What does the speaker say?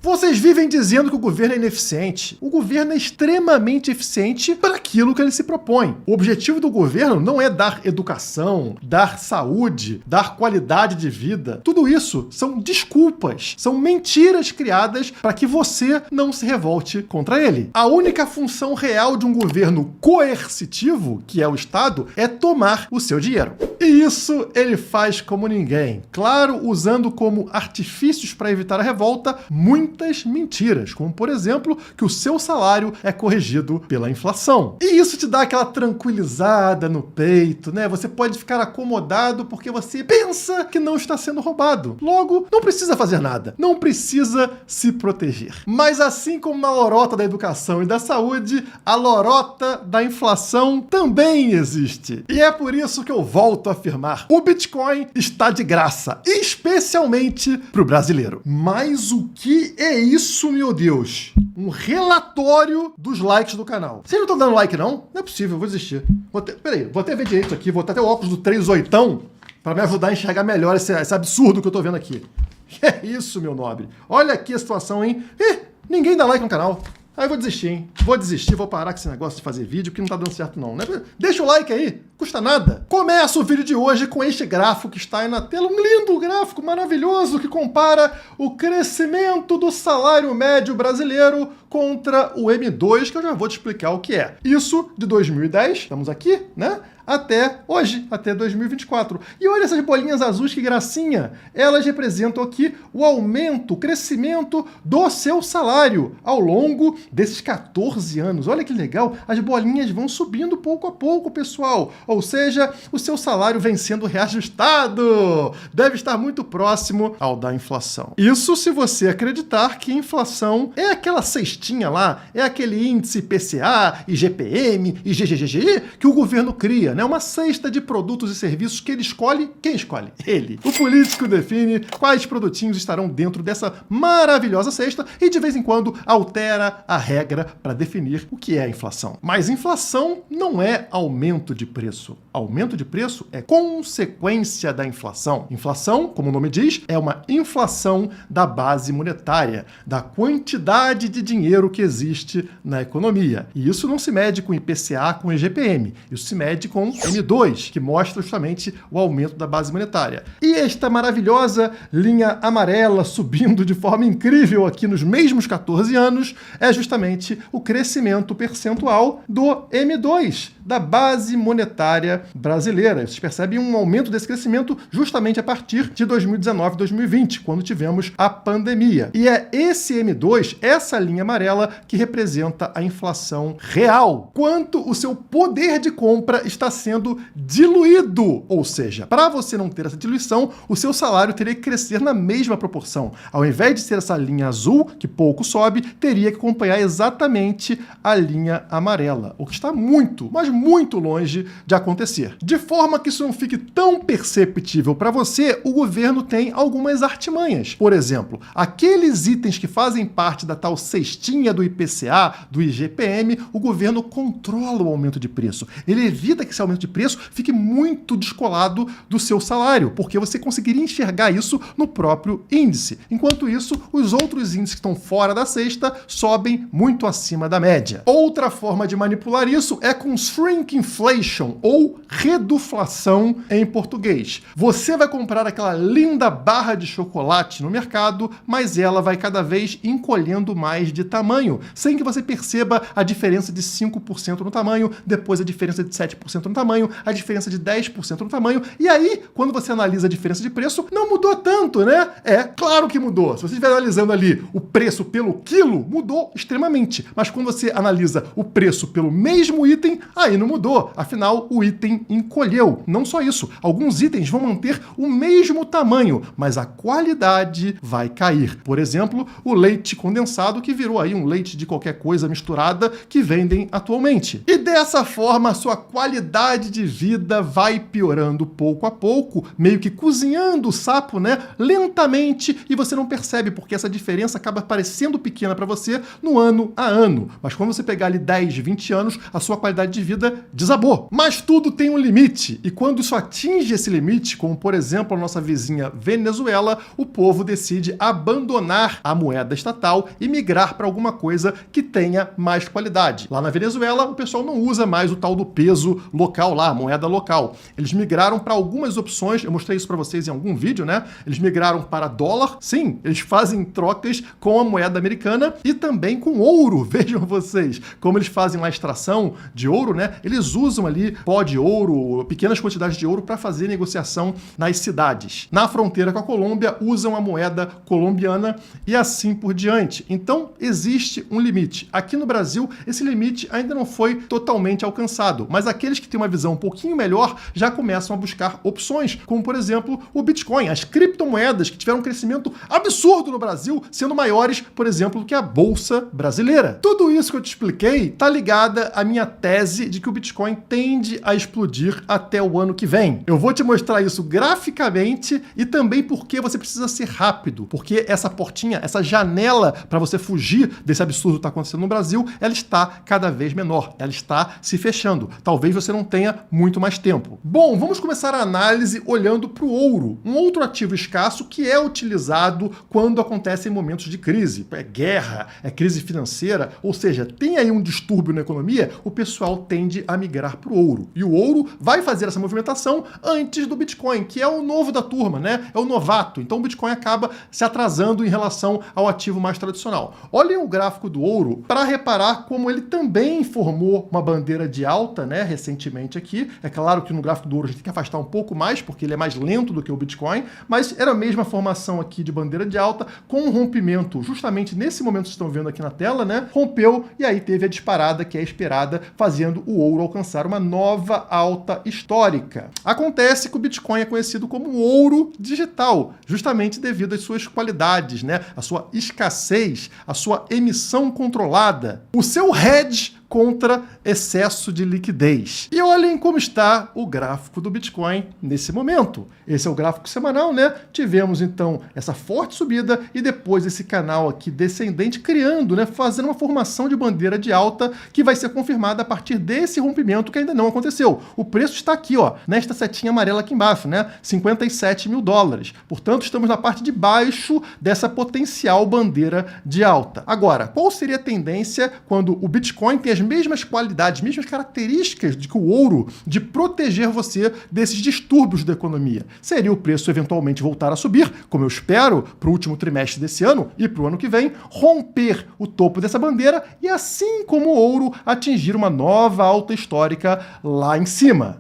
Vocês vivem dizendo que o governo é ineficiente. O governo é extremamente eficiente para aquilo que ele se propõe. O objetivo do governo não é dar educação, dar saúde, dar qualidade de vida. Tudo isso são desculpas, são mentiras criadas para que você não se revolte contra ele. A única função real de um governo coercitivo, que é o Estado, é tomar o seu dinheiro. E isso ele faz como ninguém. Claro, usando como artifícios para evitar a revolta muitas mentiras, como por exemplo, que o seu salário é corrigido pela inflação. E isso te dá aquela tranquilizada no peito, né? Você pode ficar acomodado porque você pensa que não está sendo roubado. Logo, não precisa fazer nada, não precisa se proteger. Mas assim como na lorota da educação e da saúde, a lorota da inflação também existe. E é por isso que eu volto a afirmar: o Bitcoin está de graça, especialmente para o brasileiro. Mas o que é isso, meu Deus? Um relatório dos likes do canal. Vocês não estão dando like, não? Não é possível, eu vou desistir. Peraí, vou até ver direito aqui, vou até o óculos do 38 para me ajudar a enxergar melhor esse absurdo que eu tô vendo aqui. Que é isso, meu nobre? Olha aqui a situação, hein? Ninguém dá like no canal. Aí eu vou desistir, hein? Vou desistir, vou parar com esse negócio de fazer vídeo, que não tá dando certo não, né? Deixa o like aí, custa nada. Começa o vídeo de hoje com este gráfico que está aí na tela, um lindo gráfico maravilhoso que compara o crescimento do salário médio brasileiro contra o M2, que eu já vou te explicar o que é. Isso de 2010, estamos aqui, né? Até hoje, até 2024. E olha essas bolinhas azuis, que gracinha! Elas representam aqui o aumento, o crescimento do seu salário ao longo desses 14 anos. Olha que legal, as bolinhas vão subindo pouco a pouco, pessoal. Ou seja, o seu salário vem sendo reajustado. Deve estar muito próximo ao da inflação. Isso se você acreditar que inflação é aquela cestinha lá, é aquele índice IPCA, IGPM, IGGGI que o governo cria, né? Uma cesta de produtos e serviços que ele escolhe. Quem escolhe? Ele. O político define quais produtinhos estarão dentro dessa maravilhosa cesta e de vez em quando altera a regra para definir o que é a inflação. Mas inflação não é aumento de preço. Aumento de preço é consequência da inflação. Inflação, como o nome diz, é uma inflação da base monetária, da quantidade de dinheiro que existe na economia. E isso não se mede com IPCA, com IGPM. Isso se mede com M2, que mostra justamente o aumento da base monetária. E esta maravilhosa linha amarela subindo de forma incrível aqui nos mesmos 14 anos é justamente o crescimento percentual do M2, da base monetária brasileira. Vocês percebem um aumento desse crescimento justamente a partir de 2019, 2020, quando tivemos a pandemia. E é esse M2, essa linha amarela, que representa a inflação real. Quanto o seu poder de compra está sendo diluído. Ou seja, para você não ter essa diluição, o seu salário teria que crescer na mesma proporção. Ao invés de ser essa linha azul, que pouco sobe, teria que acompanhar exatamente a linha amarela, o que está muito, mas muito longe de acontecer. De forma que isso não fique tão perceptível para você, o governo tem algumas artimanhas. Por exemplo, aqueles itens que fazem parte da tal cestinha do IPCA, do IGPM, o governo controla o aumento de preço. Ele evita que esse aumento de preço fique muito descolado do seu salário, porque você conseguiria enxergar isso no próprio índice. Enquanto isso, os outros índices que estão fora da cesta sobem muito acima da média. Outra forma de manipular isso é com shrinkflation, ou reduflação em português. Você vai comprar aquela linda barra de chocolate no mercado, mas ela vai cada vez encolhendo mais de tamanho, sem que você perceba a diferença de 5% no tamanho, depois a diferença de 7% no tamanho, a diferença de 10% no tamanho, e aí, quando você analisa a diferença de preço, não mudou tanto, né? É, claro que mudou. Se você estiver analisando ali o preço pelo quilo, mudou extremamente. Mas quando você analisa o preço pelo mesmo item, aí não mudou. Afinal, o item encolheu. Não só isso, alguns itens vão manter o mesmo tamanho, mas a qualidade vai cair. Por exemplo, o leite condensado, que virou aí um leite de qualquer coisa misturada que vendem atualmente. E dessa forma, a sua qualidade de vida vai piorando pouco a pouco, meio que cozinhando o sapo, né? Lentamente, e você não percebe, porque essa diferença acaba parecendo pequena para você no ano a ano. Mas quando você pegar ali 10, 20 anos, a sua qualidade de vida desabou. Mas Mas tudo tem um limite, e quando isso atinge esse limite, como por exemplo a nossa vizinha Venezuela, o povo decide abandonar a moeda estatal e migrar para alguma coisa que tenha mais qualidade. Lá na Venezuela, o pessoal não usa mais o tal do peso local lá, a moeda local. Eles migraram para algumas opções, eu mostrei isso para vocês em algum vídeo, né? Eles migraram para dólar, sim, eles fazem trocas com a moeda americana e também com ouro, vejam vocês, como eles fazem lá a extração de ouro, né? Eles usam ali pó de ouro, pequenas quantidades de ouro para fazer negociação nas cidades. Na fronteira com a Colômbia, usam a moeda colombiana e assim por diante. Então, existe um limite. Aqui no Brasil, esse limite ainda não foi totalmente alcançado, mas aqueles que têm uma visão um pouquinho melhor já começam a buscar opções, como por exemplo o Bitcoin, as criptomoedas que tiveram um crescimento absurdo no Brasil, sendo maiores, por exemplo, do que a Bolsa Brasileira. Tudo isso que eu te expliquei está ligada à minha tese de que o Bitcoin tende a explodir até o ano que vem. Eu vou te mostrar isso graficamente e também porque você precisa ser rápido, porque essa portinha, essa janela para você fugir desse absurdo que está acontecendo no Brasil, ela está cada vez menor, ela está se fechando. Talvez você não tenha muito mais tempo. Bom, vamos começar a análise olhando para o ouro, um outro ativo escasso que é utilizado quando acontecem momentos de crise. É guerra, é crise financeira, ou seja, tem aí um distúrbio na economia, o pessoal tende a migrar para o ouro. E o ouro vai fazer essa movimentação antes do Bitcoin, que é o novo da turma, né? É o novato. Então o Bitcoin acaba se atrasando em relação ao ativo mais tradicional. Olhem o gráfico do ouro para reparar como ele também formou uma bandeira de alta, né, recentemente aqui. É claro que no gráfico do ouro a gente tem que afastar um pouco mais, porque ele é mais lento do que o Bitcoin, mas era a mesma formação aqui de bandeira de alta, com um rompimento justamente nesse momento que vocês estão vendo aqui na tela, né? Rompeu e aí teve a disparada que é esperada, fazendo o ouro alcançar uma nova alta histórica. Acontece que o Bitcoin é conhecido como ouro digital, justamente devido às suas qualidades, né? A sua escassez, a sua emissão controlada, o seu hedge contra excesso de liquidez. E olhem como está o gráfico do Bitcoin nesse momento. Esse é o gráfico semanal, né? Tivemos então essa forte subida e depois esse canal aqui descendente criando, né? Fazendo uma formação de bandeira de alta que vai ser confirmada a partir desse rompimento que ainda não aconteceu. O preço está aqui, ó, nesta setinha amarela aqui embaixo, né? 57 mil dólares. Portanto, estamos na parte de baixo dessa potencial bandeira de alta. Agora, qual seria a tendência quando o Bitcoin tem as mesmas qualidades, mesmas características de que o ouro de proteger você desses distúrbios da economia? Seria o preço eventualmente voltar a subir, como eu espero, para o último trimestre desse ano e para o ano que vem, romper o topo dessa bandeira e assim como o ouro atingir uma nova alta histórica lá em cima.